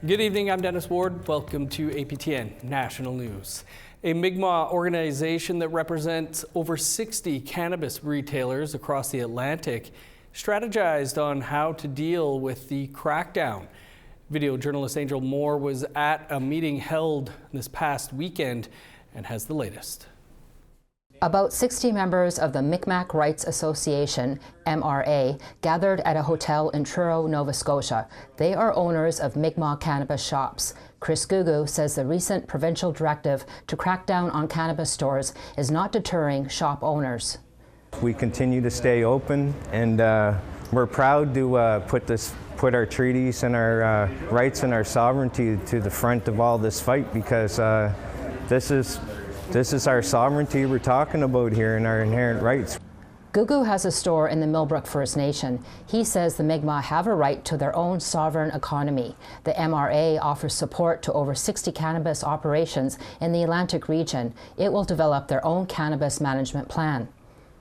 Good evening, I'm Dennis Ward. Welcome to APTN National News. A Mi'kmaq organization that represents over 60 cannabis retailers across the Atlantic strategized on how to deal with the crackdown. Video journalist Angel Moore was at a meeting held this past weekend and has the latest. About 60 members of the Mi'kmaq Rights Association, MRA, gathered at a hotel in Truro, Nova Scotia. They are owners of Mi'kmaq cannabis shops. Chris Gugu says the recent provincial directive to crack down on cannabis stores is not deterring shop owners. We continue to stay open, and we're proud to put our treaties and our rights and our sovereignty to the front of all this fight, because this is our sovereignty we're talking about here and our inherent rights. Gugu has a store in the Millbrook First Nation. He says the Mi'kmaq have a right to their own sovereign economy. The MRA offers support to over 60 cannabis operations in the Atlantic region. It will develop their own cannabis management plan.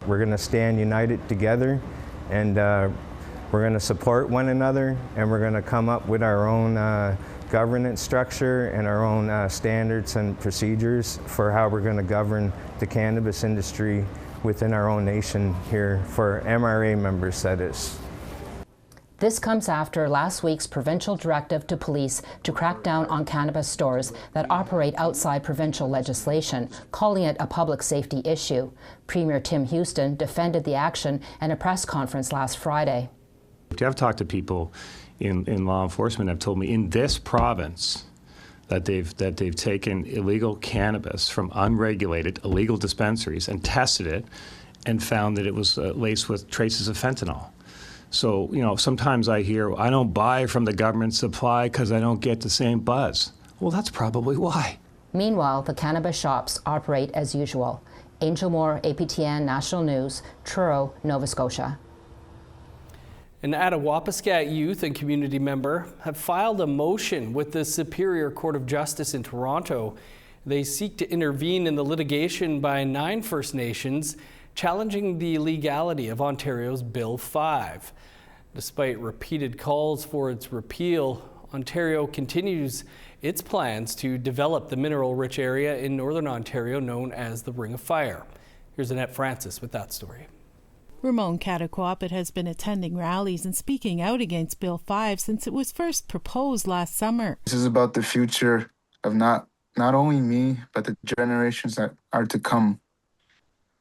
We're going to stand united together, and we're going to support one another, and we're going to come up with our own governance structure and our own standards and procedures for how we're going to govern the cannabis industry within our own nation here, for MRA members, that is. This comes after last week's provincial directive to police to crack down on cannabis stores that operate outside provincial legislation, calling it a public safety issue. Premier Tim Houston defended the action in a press conference last Friday. I've talked to people in law enforcement have told me in this province that they've taken illegal cannabis from unregulated illegal dispensaries and tested it and found that it was laced with traces of fentanyl. So, you know, sometimes I hear, I don't buy from the government supply because I don't get the same buzz. Well, that's probably why. Meanwhile, the cannabis shops operate as usual. Angel Moore, APTN National News, Truro, Nova Scotia. An Attawapiskat youth and community member have filed a motion with the Superior Court of Justice in Toronto. They seek to intervene in the litigation by 9 First Nations challenging the legality of Ontario's Bill 5. Despite repeated calls for its repeal, Ontario continues its plans to develop the mineral-rich area in Northern Ontario known as the Ring of Fire. Here's Annette Francis with that story. Ramon Attawapiskat has been attending rallies and speaking out against Bill 5 since it was first proposed last summer. This is about the future of not only me, but the generations that are to come.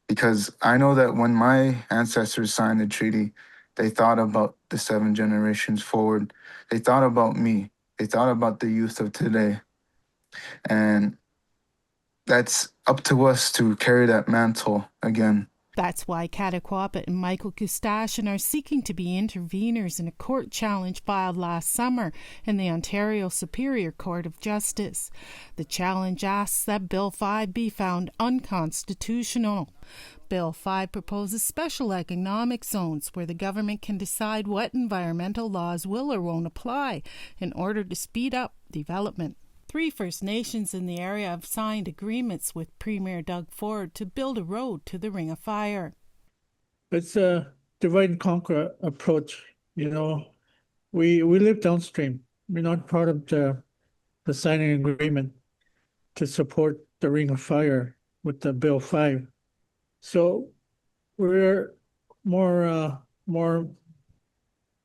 Because I know that when my ancestors signed the treaty, they thought about the 7 generations forward. They thought about me. They thought about the youth of today. And that's up to us to carry that mantle again. That's why Attawapiskat and Michael Gustafson are seeking to be interveners in a court challenge filed last summer in the Ontario Superior Court of Justice. The challenge asks that Bill 5 be found unconstitutional. Bill 5 proposes special economic zones where the government can decide what environmental laws will or won't apply in order to speed up development. 3 First Nations in the area have signed agreements with Premier Doug Ford to build a road to the Ring of Fire. It's a divide and conquer approach. You know, we live downstream. We're not part of the signing agreement to support the Ring of Fire with the Bill 5. So we're more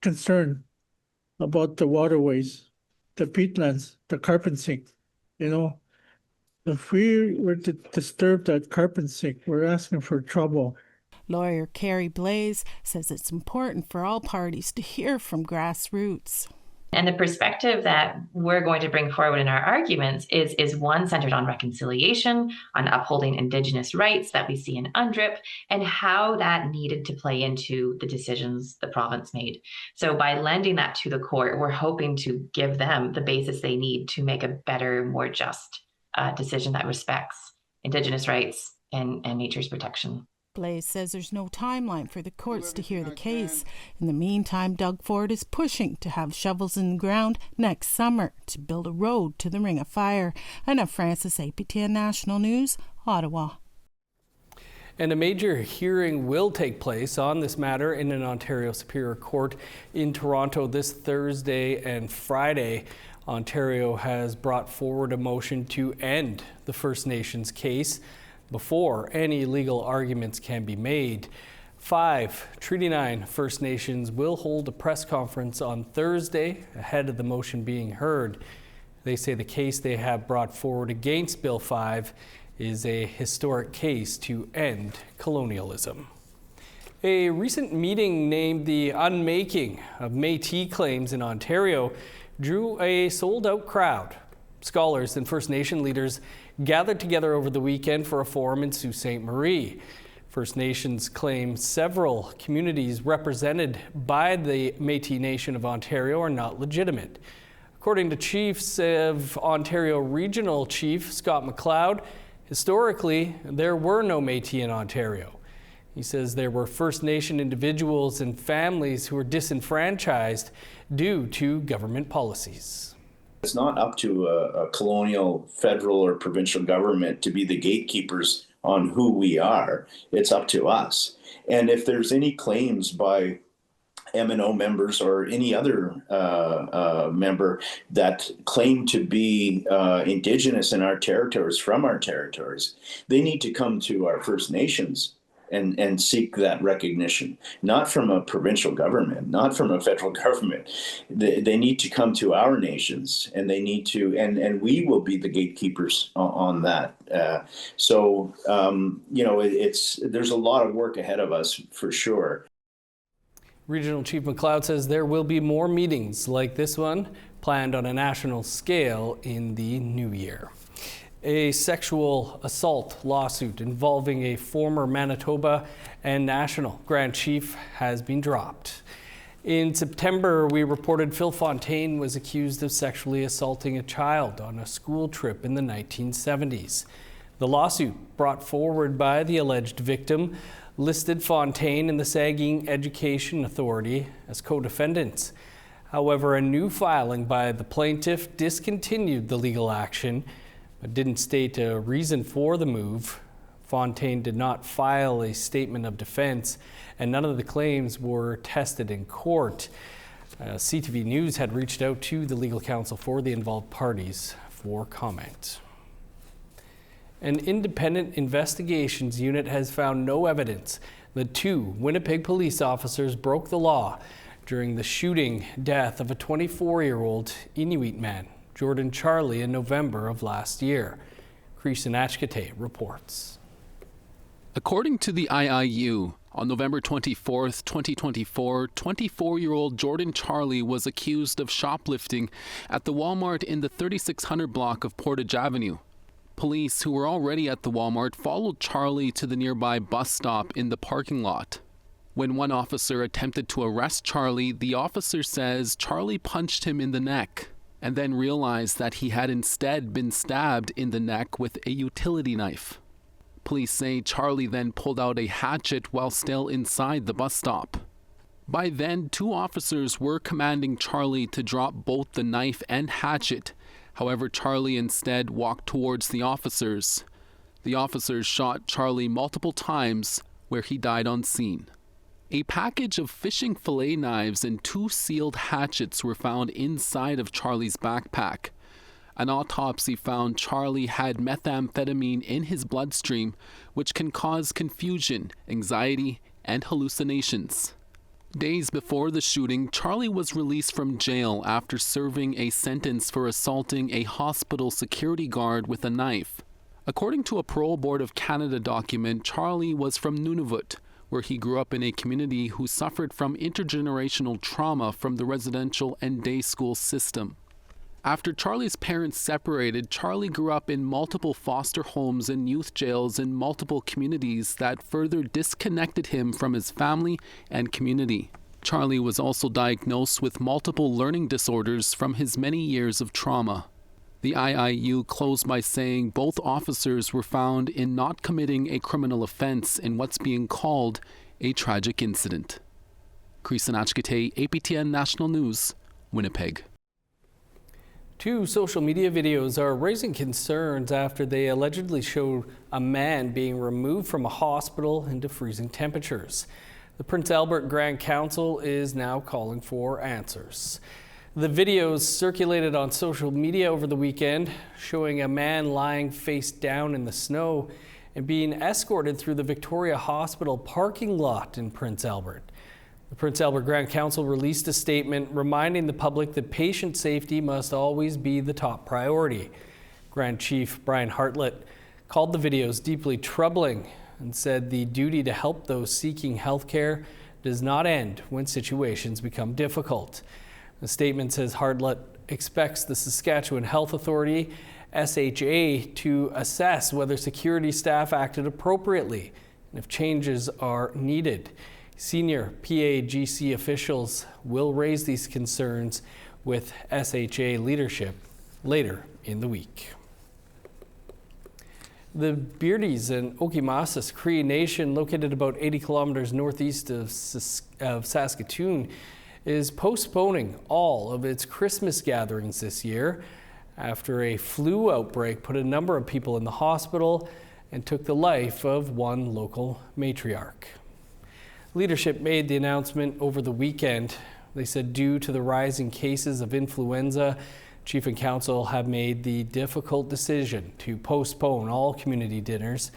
concerned about the waterways, the peatlands, the carpet sink. You know, if we were to disturb that carpet sink, we're asking for trouble. Lawyer Carrie Blaze says it's important for all parties to hear from grassroots. And the perspective that we're going to bring forward in our arguments is one centered on reconciliation, on upholding Indigenous rights that we see in UNDRIP, and how that needed to play into the decisions the province made. So by lending that to the court, we're hoping to give them the basis they need to make a better, more just decision that respects Indigenous rights and nature's protection. Blaze says there's no timeline for the courts to hear the case. In the meantime, Doug Ford is pushing to have shovels in the ground next summer to build a road to the Ring of Fire. Annette Francis, APTN National News, Ottawa. And a major hearing will take place on this matter in an Ontario Superior Court in Toronto this Thursday and Friday. Ontario has brought forward a motion to end the First Nations case before any legal arguments can be made. 5 Treaty 9 First Nations will hold a press conference on Thursday ahead of the motion being heard. They say the case they have brought forward against Bill 5 is a historic case to end colonialism. A recent meeting named the unmaking of Métis claims in Ontario drew a sold-out crowd. Scholars and First Nation leaders gathered together over the weekend for a forum in Sault Ste. Marie. First Nations claim several communities represented by the Métis Nation of Ontario are not legitimate. According to Chiefs of Ontario Regional Chief Scott McLeod, historically there were no Métis in Ontario. He says there were First Nation individuals and families who were disenfranchised due to government policies. It's not up to a colonial, federal, or provincial government to be the gatekeepers on who we are. It's up to us. And if there's any claims by MNO members or any other member that claim to be Indigenous in our territories, from our territories, they need to come to our First Nations and seek that recognition, not from a provincial government, not from a federal government. They need to come to our nations, and they need to, and we will be the gatekeepers on that. There's a lot of work ahead of us for sure. Regional Chief McLeod says there will be more meetings like this one planned on a national scale in the new year. A sexual assault lawsuit involving a former Manitoba and National Grand Chief has been dropped. In September, we reported Phil Fontaine was accused of sexually assaulting a child on a school trip in the 1970s. The lawsuit, brought forward by the alleged victim, listed Fontaine and the Saugeen Education Authority as co-defendants. However, a new filing by the plaintiff discontinued the legal action, but didn't state a reason for the move. Fontaine did not file a statement of defense, and none of the claims were tested in court. CTV News had reached out to the legal counsel for the involved parties for comment. An independent investigations unit has found no evidence that 2 Winnipeg police officers broke the law during the shooting death of a 24-year-old Inuit man, Jordan Charlie, in November of last year. Attawapiskat reports. According to the IIU, on November 24, 2024, 24-year-old Jordan Charlie was accused of shoplifting at the Walmart in the 3600 block of Portage Avenue. Police, who were already at the Walmart, followed Charlie to the nearby bus stop in the parking lot. When one officer attempted to arrest Charlie, the officer says Charlie punched him in the neck, and then realized that he had instead been stabbed in the neck with a utility knife. Police say Charlie then pulled out a hatchet while still inside the bus stop. By then, 2 officers were commanding Charlie to drop both the knife and hatchet. However, Charlie instead walked towards the officers. The officers shot Charlie multiple times, where he died on scene. A package of fishing fillet knives and 2 sealed hatchets were found inside of Charlie's backpack. An autopsy found Charlie had methamphetamine in his bloodstream, which can cause confusion, anxiety, and hallucinations. Days before the shooting, Charlie was released from jail after serving a sentence for assaulting a hospital security guard with a knife. According to a Parole Board of Canada document, Charlie was from Nunavut, where he grew up in a community who suffered from intergenerational trauma from the residential and day school system. After Charlie's parents separated, Charlie grew up in multiple foster homes and youth jails in multiple communities that further disconnected him from his family and community. Charlie was also diagnosed with multiple learning disorders from his many years of trauma. The IIU closed by saying both officers were found in not committing a criminal offense in what's being called a tragic incident. Attawapiskat, APTN National News, Winnipeg. 2 social media videos are raising concerns after they allegedly showed a man being removed from a hospital into freezing temperatures. The Prince Albert Grand Council is now calling for answers. The videos circulated on social media over the weekend showing a man lying face down in the snow and being escorted through the Victoria Hospital parking lot in Prince Albert. The Prince Albert Grand Council released a statement reminding the public that patient safety must always be the top priority. Grand Chief Brian Hartlett called the videos deeply troubling and said the duty to help those seeking health care does not end when situations become difficult. The statement says Hartlett expects the Saskatchewan Health Authority, SHA, to assess whether security staff acted appropriately and if changes are needed. Senior PAGC officials will raise these concerns with SHA leadership later in the week. The Beardies and Okimasa Cree Nation, located about 80 kilometers northeast of Saskatoon, is postponing all of its Christmas gatherings this year after a flu outbreak put a number of people in the hospital and took the life of one local matriarch. Leadership made the announcement over the weekend. They said due to the rising cases of influenza, Chief and Council have made the difficult decision to postpone all community dinners,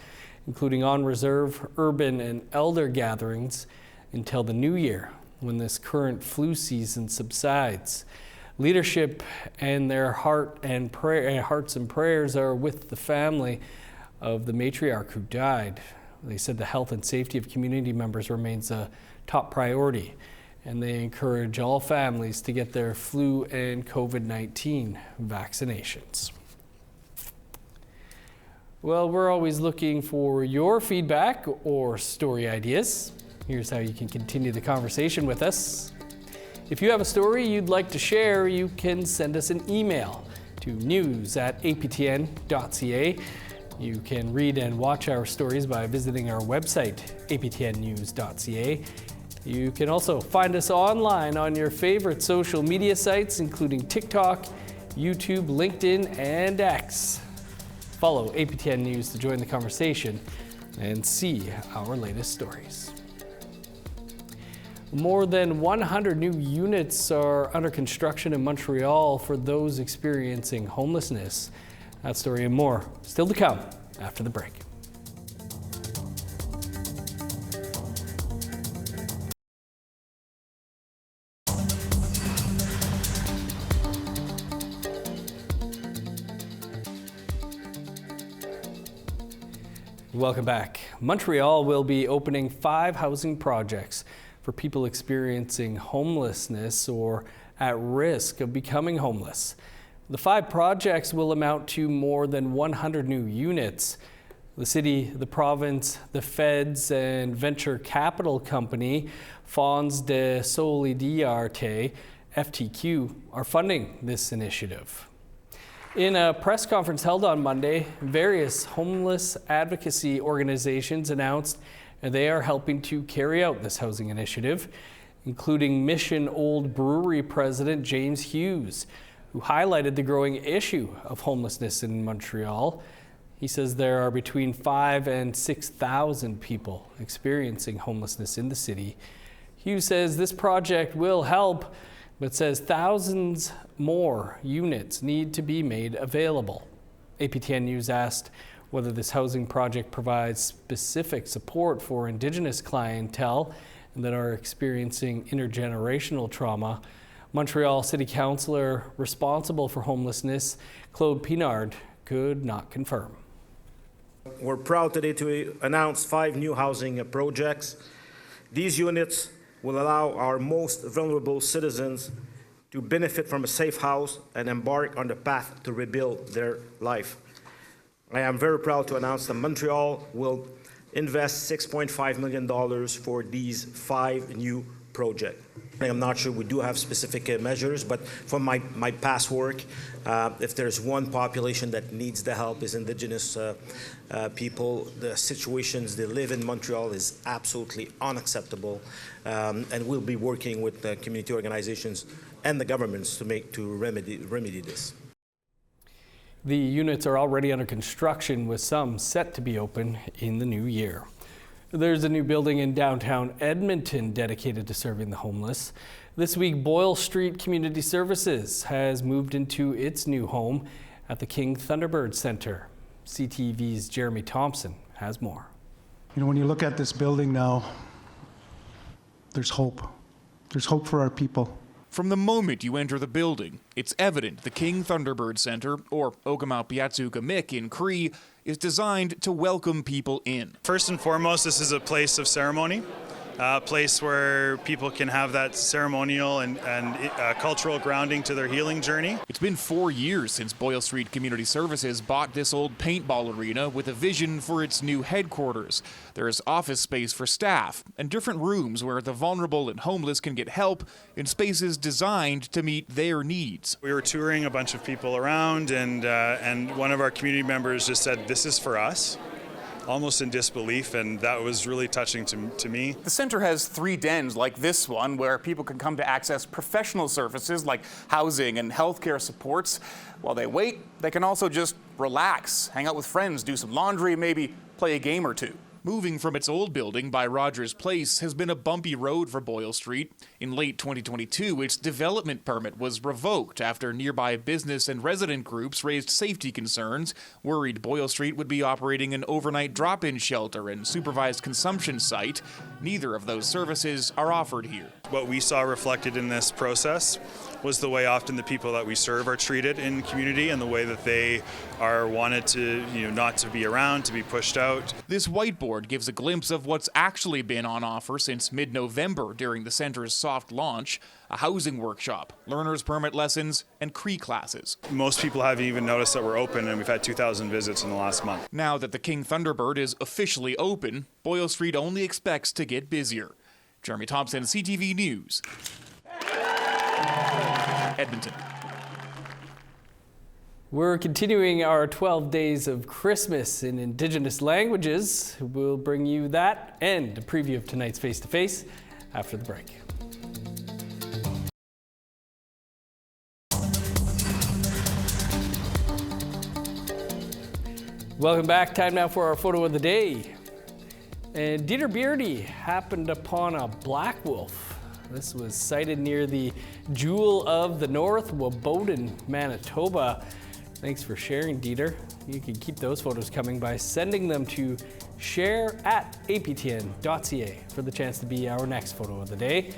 including on-reserve, urban and elder gatherings, until the new year, when this current flu season subsides. Leadership and their hearts and prayers are with the family of the matriarch who died. They said the health and safety of community members remains a top priority, and they encourage all families to get their flu and COVID-19 vaccinations. Well, we're always looking for your feedback or story ideas. Here's how you can continue the conversation with us. If you have a story you'd like to share, you can send us an email to news@aptn.ca. You can read and watch our stories by visiting our website, aptnnews.ca. You can also find us online on your favorite social media sites, including TikTok, YouTube, LinkedIn, and X. Follow APTN News to join the conversation and see our latest stories. More than 100 new units are under construction in Montreal for those experiencing homelessness. That story and more still to come after the break. Welcome back. Montreal will be opening 5 housing projects for people experiencing homelessness or at risk of becoming homeless. The 5 projects will amount to more than 100 new units. The city, the province, the feds, and venture capital company Fonds de Solidarité, FTQ, are funding this initiative. In a press conference held on Monday, various homeless advocacy organizations announced they are helping to carry out this housing initiative, including Mission Old Brewery President James Hughes, who highlighted the growing issue of homelessness in Montreal. He says there are between 5,000 and 6,000 people experiencing homelessness in the city. Hughes says this project will help, but says thousands more units need to be made available. APTN News asked whether this housing project provides specific support for Indigenous clientele that are experiencing intergenerational trauma. Montreal City Councillor responsible for homelessness, Claude Pinard, could not confirm. We're proud today to announce 5 new housing projects. These units will allow our most vulnerable citizens to benefit from a safe house and embark on the path to rebuild their life. I am very proud to announce that Montreal will invest $6.5 million for these 5 new projects. I'm not sure we do have specific measures, but from my past work, if there's one population that needs the help is Indigenous people. The situations they live in Montreal is absolutely unacceptable, and we'll be working with the community organizations and the governments to remedy this. The units are already under construction, with some set to be open in the new year. There's a new building in downtown Edmonton dedicated to serving the homeless. This week, Boyle Street Community Services has moved into its new home at the King Thunderbird Centre. CTV's Jeremy Thompson has more. You know, when you look at this building now, there's hope. There's hope for our people. From the moment you enter the building, it's evident the King Thunderbird Centre, or Attawapiskat in Cree, is designed to welcome people in. First and foremost, this is a place of ceremony, a place where people can have that ceremonial and cultural grounding to their healing journey. It's been 4 years since Boyle Street Community Services bought this old paintball arena with a vision for its new headquarters. There's office space for staff and different rooms where the vulnerable and homeless can get help in spaces designed to meet their needs. We were touring a bunch of people around, and one of our community members just said, "This is for us," almost in disbelief, and that was really touching to me. The center has 3 dens like this one where people can come to access professional services like housing and healthcare supports. While they wait, they can also just relax, hang out with friends, do some laundry, maybe play a game or two. Moving from its old building by Rogers Place has been a bumpy road for Boyle Street. In late 2022, its development permit was revoked after nearby business and resident groups raised safety concerns, worried Boyle Street would be operating an overnight drop-in shelter and supervised consumption site. Neither of those services are offered here. What we saw reflected in this process was the way often the people that we serve are treated in community and the way that they are wanted to, not to be around, to be pushed out. This whiteboard gives a glimpse of what's actually been on offer since mid-November during the center's soft launch: a housing workshop, learner's permit lessons, and Cree classes. Most people haven't even noticed that we're open, and we've had 2,000 visits in the last month. Now that the King Thunderbird is officially open, Boyle Street only expects to get busier. Jeremy Thompson, CTV News, Edmonton. We're continuing our 12 days of Christmas in Indigenous languages. We'll bring you that and a preview of tonight's face-to-face after the break. Welcome back. Time now for our photo of the day. And Dieter Beardy happened upon a black wolf. This was sighted near the Jewel of the North, Waboden, Manitoba. Thanks for sharing, Dieter. You can keep those photos coming by sending them to share@aptn.ca for the chance to be our next photo of the day.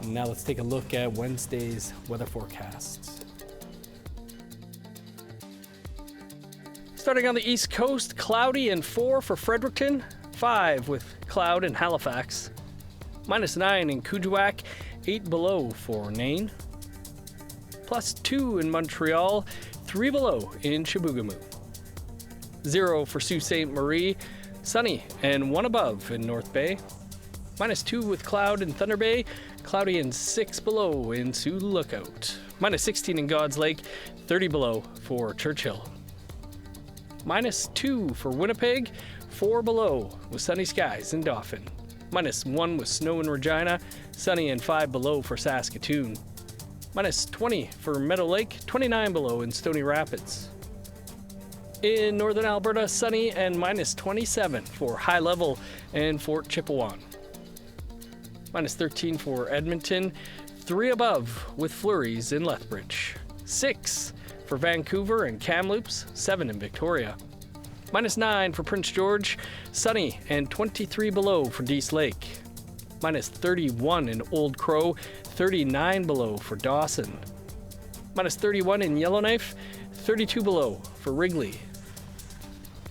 And now let's take a look at Wednesday's weather forecasts. Starting on the East Coast, cloudy and 4 for Fredericton, 5 with cloud in Halifax, -9 in Kuujjuaq, 8 below for Nain, +2 in Montreal, 3 below in Chibougamau, 0 for Sault Ste. Marie, sunny and 1 above in North Bay, -2 with cloud in Thunder Bay, cloudy and 6 below in Sioux Lookout, -16 in God's Lake, 30 below for Churchill, -2 for Winnipeg, 4 below with sunny skies in Dauphin, -1 with snow in Regina, sunny and 5 below for Saskatoon, -20 for Meadow Lake, 29 below in Stony Rapids. In northern Alberta, sunny and -27 for High Level and Fort Chipewyan. -13 for Edmonton, 3 above with flurries in Lethbridge. 6 for Vancouver and Kamloops, 7 in Victoria. -9 for Prince George, sunny and 23 below for Dease Lake. -31 in Old Crow, 39 below for Dawson. -31 in Yellowknife, 32 below for Wrigley.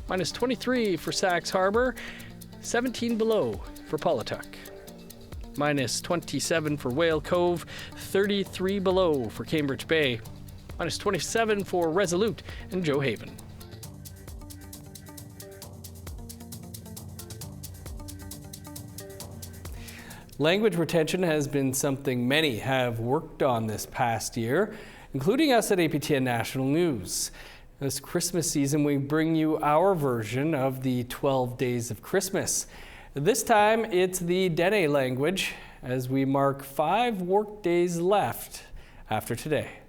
-23 for Sax Harbor, 17 below for Paulatuck. -27 for Whale Cove, 33 below for Cambridge Bay. -27 for Resolute and Joe Haven. Language retention has been something many have worked on this past year, including us at APTN National News. This Christmas season, we bring you our version of the 12 Days of Christmas. This time, it's the Dene language, as we mark 5 work days left after today.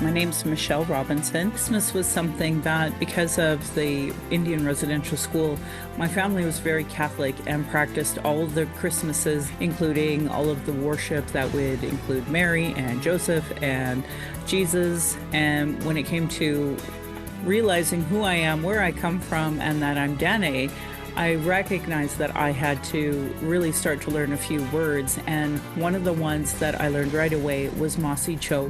My name's Michelle Robinson. Christmas was something that, because of the Indian residential school, my family was very Catholic and practiced all of the Christmases, including all of the worship that would include Mary and Joseph and Jesus. And when it came to realizing who I am, where I come from, and that I'm Dene, I recognized that I had to really start to learn a few words, and one of the ones that I learned right away was Masi Cho.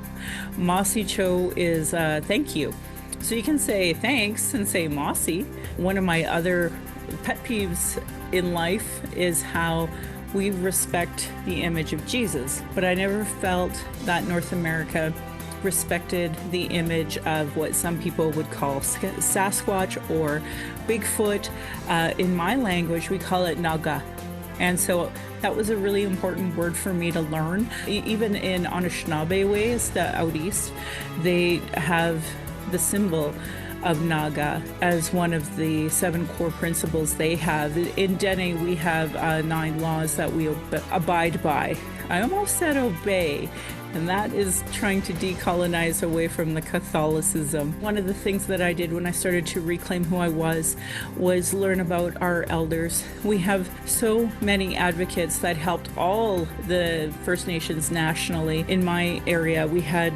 Masi Cho is thank you. So you can say thanks and say Masi. One of my other pet peeves in life is how we respect the image of Jesus, but I never felt that North America respected the image of what some people would call Sasquatch or Bigfoot. In my language, we call it Naga. And so that was a really important word for me to learn. Even in Anishinaabe ways, the out east, they have the symbol of Naga as one of the 7 core principles they have. In Dene, we have 9 laws that we abide by. I almost said obey, and that is trying to decolonize away from the Catholicism. One of the things that I did when I started to reclaim who I was learn about our elders. We have so many advocates that helped all the First Nations nationally. In my area, we had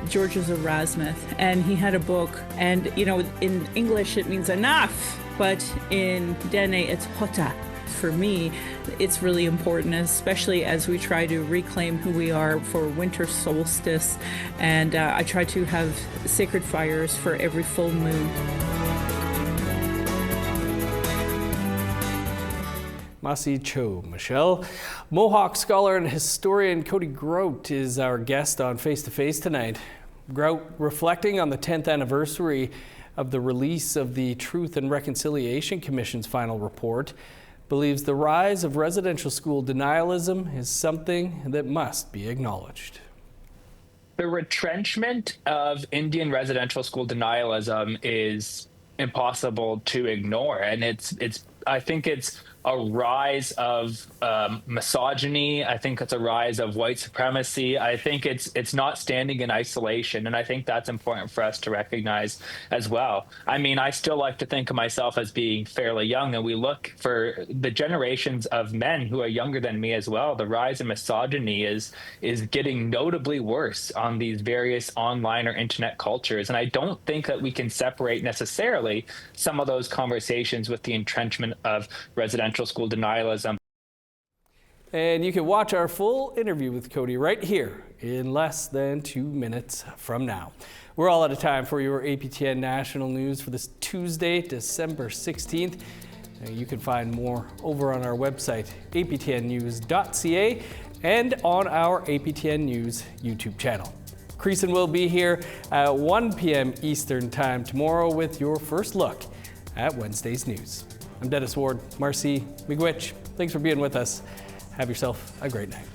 George's Erasmus, and he had a book, and in English it means enough, but in Dene it's hota. For me, it's really important, especially as we try to reclaim who we are for winter solstice, and I try to have sacred fires for every full moon. Masi Cho. Michelle. Mohawk scholar and historian Cody Grout is our guest on Face to Face tonight. Grout reflecting on the 10th anniversary of the release of the Truth and Reconciliation Commission's final report, believes the rise of residential school denialism is something that must be acknowledged. The retrenchment of Indian residential school denialism is impossible to ignore, and I think it's a rise of misogyny. I think it's a rise of white supremacy. I think it's not standing in isolation, and I think that's important for us to recognize as well. I mean, I still like to think of myself as being fairly young, and we look for the generations of men who are younger than me as well. The rise in misogyny is getting notably worse on these various online or internet cultures, and I don't think that we can separate necessarily some of those conversations with the entrenchment of residential school denialism. And you can watch our full interview with Cody right here in less than 2 minutes from now. We're all out of time for your APTN National News for this Tuesday, December 16th. You can find more over on our website, aptnnews.ca, and on our APTN News YouTube channel. Creason will be here at 1 p.m. Eastern Time tomorrow with your first look at Wednesday's news. I'm Dennis Ward. Marcy Miigwech, thanks for being with us. Have yourself a great night.